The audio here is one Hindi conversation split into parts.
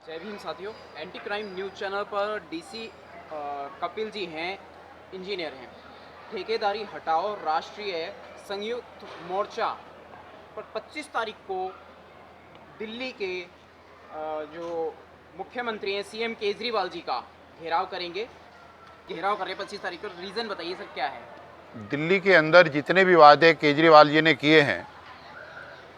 जय भीम साथियों। एंटी क्राइम न्यूज़ चैनल पर डीसी कपिल जी हैं, इंजीनियर हैं। ठेकेदारी हटाओ राष्ट्रीय संयुक्त मोर्चा पर 25 तारीख को दिल्ली के जो मुख्यमंत्री हैं सीएम केजरीवाल जी का घेराव करेंगे। घेराव करें 25 तारीख को, रीज़न बताइए सर क्या है? दिल्ली के अंदर जितने भी वादे केजरीवाल जी ने किए हैं,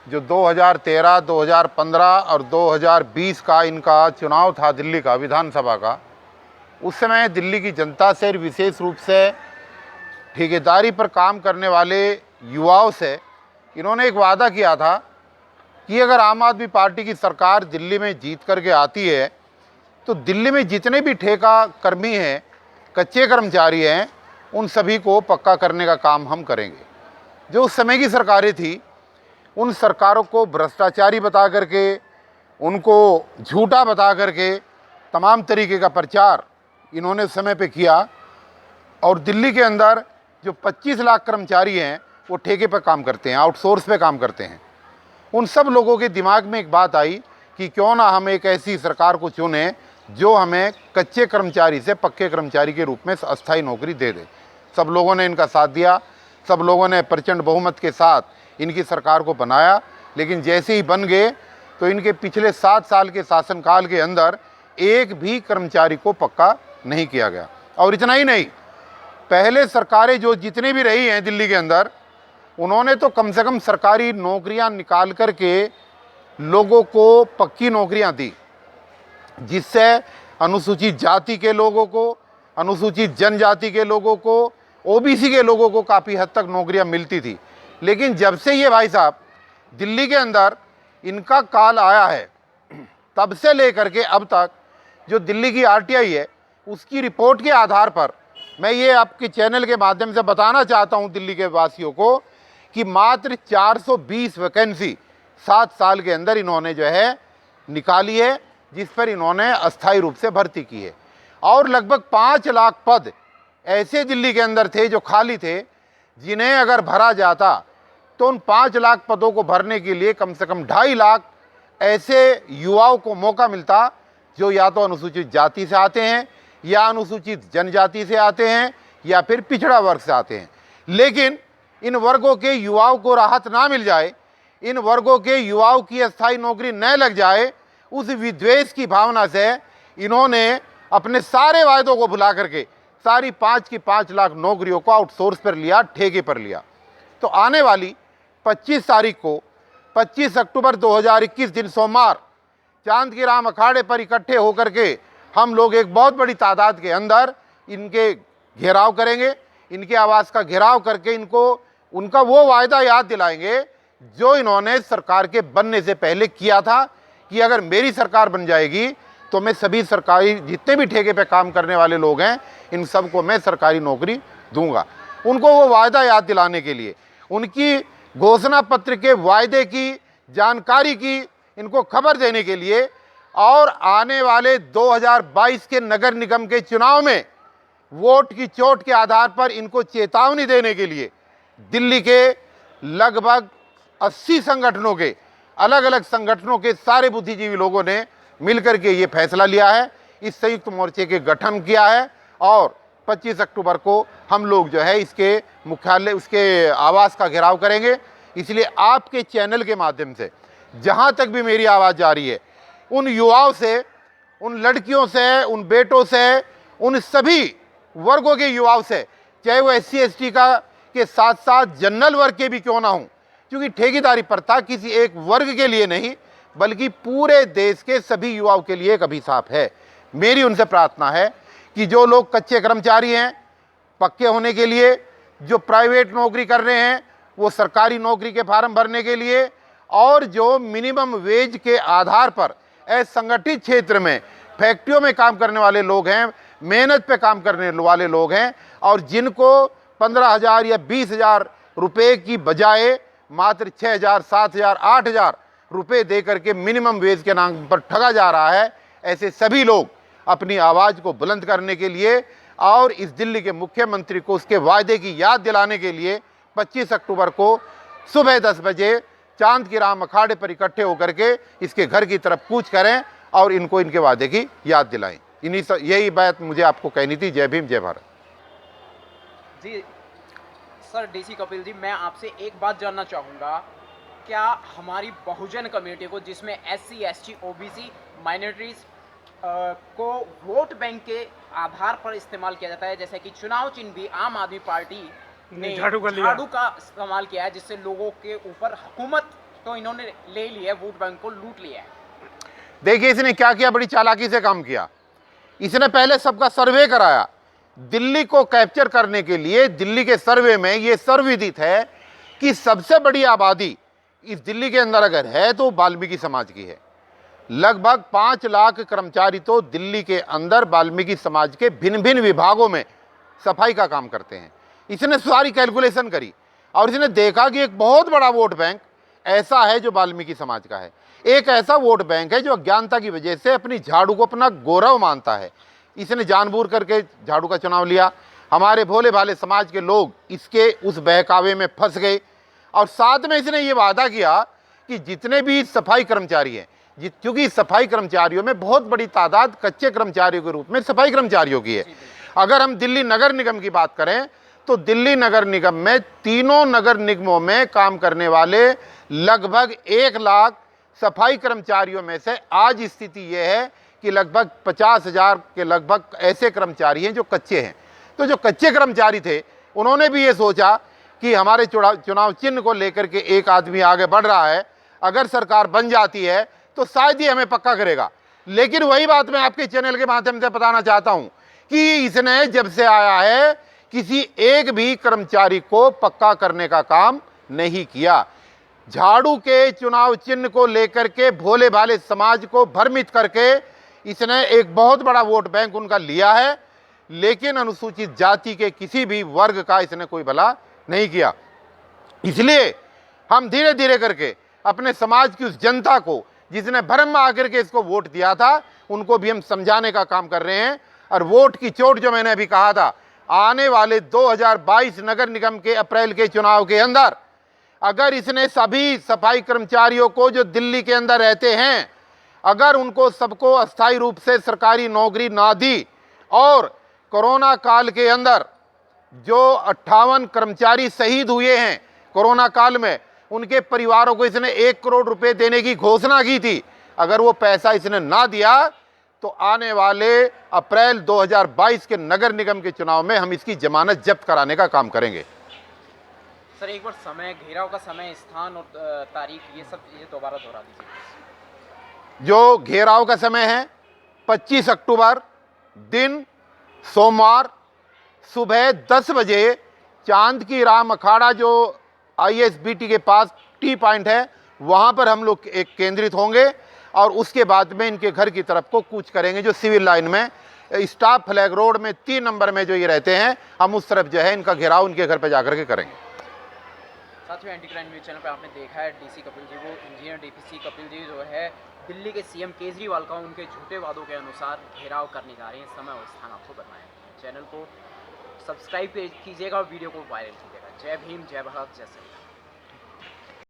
जो 2013, 2015 और 2020 का इनका चुनाव था दिल्ली का विधानसभा का, उस समय दिल्ली की जनता से, विशेष रूप से ठेकेदारी पर काम करने वाले युवाओं से इन्होंने एक वादा किया था कि अगर आम आदमी पार्टी की सरकार दिल्ली में जीत करके आती है तो दिल्ली में जितने भी ठेका कर्मी हैं, कच्चे कर्मचारी हैं, उन सभी को पक्का करने का काम हम करेंगे। जो उस समय की सरकारें थी, उन सरकारों को भ्रष्टाचारी बता करके, उनको झूठा बता करके तमाम तरीके का प्रचार इन्होंने उस समय पे किया। और दिल्ली के अंदर जो 25 लाख कर्मचारी हैं वो ठेके पर काम करते हैं, आउटसोर्स पे काम करते हैं। उन सब लोगों के दिमाग में एक बात आई कि क्यों ना हम एक ऐसी सरकार को चुने जो हमें कच्चे कर्मचारी से पक्के कर्मचारी के रूप में अस्थायी नौकरी दे दे। सब लोगों ने इनका साथ दिया, सब लोगों ने प्रचंड बहुमत के साथ इनकी सरकार को बनाया। लेकिन जैसे ही बन गए तो इनके पिछले 7 साल के शासनकाल के अंदर एक भी कर्मचारी को पक्का नहीं किया गया। और इतना ही नहीं, पहले सरकारें जो जितनी भी रही हैं दिल्ली के अंदर, उन्होंने तो कम से कम सरकारी नौकरियां निकाल करके लोगों को पक्की नौकरियां दी, जिससे अनुसूचित जाति के लोगों को, अनुसूचित जनजाति के लोगों को, ओबीसी के लोगों को काफ़ी हद तक नौकरियां मिलती थी। लेकिन जब से ये भाई साहब दिल्ली के अंदर इनका काल आया है, तब से लेकर के अब तक जो दिल्ली की आरटीआई है, उसकी रिपोर्ट के आधार पर मैं ये आपके चैनल के माध्यम से बताना चाहता हूँ दिल्ली के वासियों को कि मात्र 420 वैकेंसी 7 साल के अंदर इन्होंने जो है निकाली है, जिस पर इन्होंने अस्थायी रूप से भर्ती की है। और लगभग 5 लाख पद ऐसे दिल्ली के अंदर थे जो खाली थे, जिन्हें अगर भरा जाता तो उन 5 लाख पदों को भरने के लिए कम से कम 2.5 लाख ऐसे युवाओं को मौका मिलता जो या तो अनुसूचित जाति से आते हैं, या अनुसूचित जनजाति से आते हैं, या फिर पिछड़ा वर्ग से आते हैं। लेकिन इन वर्गों के युवाओं को राहत ना मिल जाए, इन वर्गों के युवाओं की अस्थायी नौकरी न लग जाए, उस विद्वेष की भावना से इन्होंने अपने सारे वायदों को भुला करके सारी 5 की 5 लाख नौकरियों को आउटसोर्स पर लिया, ठेके पर लिया। तो आने वाली 25 तारीख को, 25 अक्टूबर 2021 दिन सोमवार, चांद की राम अखाड़े पर इकट्ठे होकर के हम लोग एक बहुत बड़ी तादाद के अंदर इनके घेराव करेंगे। इनके आवास का घेराव करके इनको उनका वो वायदा याद दिलाएंगे जो इन्होंने सरकार के बनने से पहले किया था कि अगर मेरी सरकार बन जाएगी तो मैं सभी सरकारी जितने भी ठेके पे काम करने वाले लोग हैं, इन सबको मैं सरकारी नौकरी दूंगा। उनको वो वायदा याद दिलाने के लिए, उनकी घोषणा पत्र के वायदे की जानकारी की इनको खबर देने के लिए, और आने वाले 2022 के नगर निगम के चुनाव में वोट की चोट के आधार पर इनको चेतावनी देने के लिए दिल्ली के लगभग 80 संगठनों के, अलग अलग संगठनों के सारे बुद्धिजीवी लोगों ने मिलकर के ये फैसला लिया है, इस संयुक्त मोर्चे के गठन किया है। और 25 अक्टूबर को हम लोग जो है इसके मुख्यालय, उसके आवास का घेराव करेंगे। इसलिए आपके चैनल के माध्यम से जहाँ तक भी मेरी आवाज़ जा रही है, उन युवाओं से, उन लड़कियों से, उन बेटों से, उन सभी वर्गों के युवाओं से, चाहे वो SC ST का के साथ साथ जनरल वर्ग के भी क्यों ना हों, क्योंकि ठेकेदारी प्रथा किसी एक वर्ग के लिए नहीं बल्कि पूरे देश के सभी युवाओं के लिए एक अभिशाप है। मेरी उनसे प्रार्थना है कि जो लोग कच्चे कर्मचारी हैं, पक्के होने के लिए, जो प्राइवेट नौकरी कर रहे हैं वो सरकारी नौकरी के फार्म भरने के लिए, और जो मिनिमम वेज के आधार पर असंगठित क्षेत्र में फैक्ट्रियों में काम करने वाले लोग हैं, मेहनत पे काम करने वाले लोग हैं, और जिनको 15,000 या 20,000 रुपये की बजाय मात्र 6,000, 7,000, 8,000 रुपये दे करके मिनिमम वेज के नाम पर ठगा जा रहा है, ऐसे सभी लोग अपनी आवाज़ को बुलंद करने के लिए और इस दिल्ली के मुख्यमंत्री को उसके वायदे की याद दिलाने के लिए 25 अक्टूबर को सुबह 10 बजे चांद की राम अखाड़े पर इकट्ठे होकर के इसके घर की तरफ कूच करें और इनको इनके वादे की याद दिलाएं। यही बात मुझे आपको कहनी थी। जय भीम, जय भारत। जी सर, डीसी कपिल जी, मैं आपसे एक बात जानना चाहूँगा, क्या हमारी बहुजन कम्युनिटी को, जिसमें SC ST OBC माइनॉरिटीज़ को वोट बैंक के आधार पर इस्तेमाल किया जाता है, जैसे कि चुनाव चिन्ह भी आम आदमी पार्टी ने झाड़ू का इस्तेमाल किया है, जिससे लोगों के ऊपर हुकूमत तो इन्होंने ले लिया है, वोट बैंक को लूट लिया है। देखिए इसने क्या किया, बड़ी चालाकी से काम किया। इसने पहले सबका सर्वे कराया। दिल्ली को कैप्चर करने के लिए दिल्ली के सर्वे में यह सर्वविदित है कि सबसे बड़ी आबादी इस दिल्ली के अंदर अगर है तो वाल्मीकि समाज की है। लगभग 5 लाख कर्मचारी तो दिल्ली के अंदर वाल्मीकि समाज के भिन्न भिन्न विभागों में सफाई का काम करते हैं। इसने सारी कैलकुलेशन करी और इसने देखा कि एक बहुत बड़ा वोट बैंक ऐसा है जो वाल्मीकि समाज का है। एक ऐसा वोट बैंक है जो अज्ञानता की वजह से अपनी झाड़ू को अपना गौरव मानता है। इसने जानबूझ करके झाड़ू का चुनाव लिया। हमारे भोले भाले समाज के लोग इसके उस बहकावे में फंस गए और साथ में इसने ये वादा किया कि जितने भी सफाई कर्मचारी हैं, क्योंकि सफाई कर्मचारियों में बहुत बड़ी तादाद कच्चे कर्मचारियों के रूप में सफाई कर्मचारियों की है। अगर हम दिल्ली नगर निगम की बात करें तो दिल्ली नगर निगम में तीनों नगर निगमों में काम करने वाले लगभग 1 लाख सफाई कर्मचारियों में से आज स्थिति यह है कि लगभग 50,000 के लगभग ऐसे कर्मचारी हैं जो कच्चे हैं। तो जो कच्चे कर्मचारी थे उन्होंने भी ये सोचा कि हमारे चुनाव चिन्ह को लेकर के एक आदमी आगे बढ़ रहा है, अगर सरकार बन जाती है तो शायद ही हमें पक्का करेगा। लेकिन वही बात मैं आपके चैनल के माध्यम से बताना चाहता हूं कि इसने जब से आया है किसी एक भी कर्मचारी को पक्का करने का काम नहीं किया। झाड़ू के चुनाव चिन्ह को लेकर के भोले भाले समाज को भ्रमित करके इसने एक बहुत बड़ा वोट बैंक उनका लिया है, लेकिन अनुसूचित जाति के किसी भी वर्ग का इसने कोई भला नहीं किया। इसलिए हम धीरे धीरे करके अपने समाज की उस जनता को जिसने भ्रम में आकर के इसको वोट दिया था, उनको भी हम समझाने का काम कर रहे हैं। और वोट की चोट जो मैंने अभी कहा था, आने वाले 2022 नगर निगम के अप्रैल के चुनाव के अंदर अगर इसने सभी सफाई कर्मचारियों को जो दिल्ली के अंदर रहते हैं, अगर उनको सबको अस्थायी रूप से सरकारी नौकरी ना दी और कोरोना काल के अंदर जो 58 कर्मचारी शहीद हुए हैं कोरोना काल में, उनके परिवारों को इसने 1 करोड़ रुपए देने की घोषणा की थी, अगर वो पैसा इसने ना दिया तो आने वाले अप्रैल 2022 के नगर निगम के चुनाव में हम इसकी जमानत जब्त कराने का काम करेंगे। सर एक बार समय, घेराव का समय, स्थान और तारीख, ये सब चीजें दोबारा दोहरा दीजिए। जो घेराव का समय है 25 अक्टूबर दिन सोमवार सुबह 10 बजे चांद की राम अखाड़ा जो ISBT के पास टी पॉइंट है वहां पर हम लोग एक केंद्रित होंगे और उसके बाद में इनके घर की तरफ को कूच करेंगे। जो सिविल लाइन में स्टाफ फ्लैग रोड में 3 नंबर में जो ये रहते हैं, हम उस तरफ जो है इनका घेराव उनके घर पर जाकर के करेंगे। साथियों, एंटी क्राइम न्यूज़ चैनल पर आपने देखा है डीसी कपिल जी, वो इंजीनियर DPC कपिल जी जो है दिल्ली के CM केजरीवाल का उनके झूठे वादों के अनुसार घेराव करने जा रहे हैं। समय और स्थान आपको बताएं। चैनल को सब्सक्राइब कीजिएगा और वीडियो को वायरल कीजिएगा। जय भीम, जय भारत, जय श्री राम।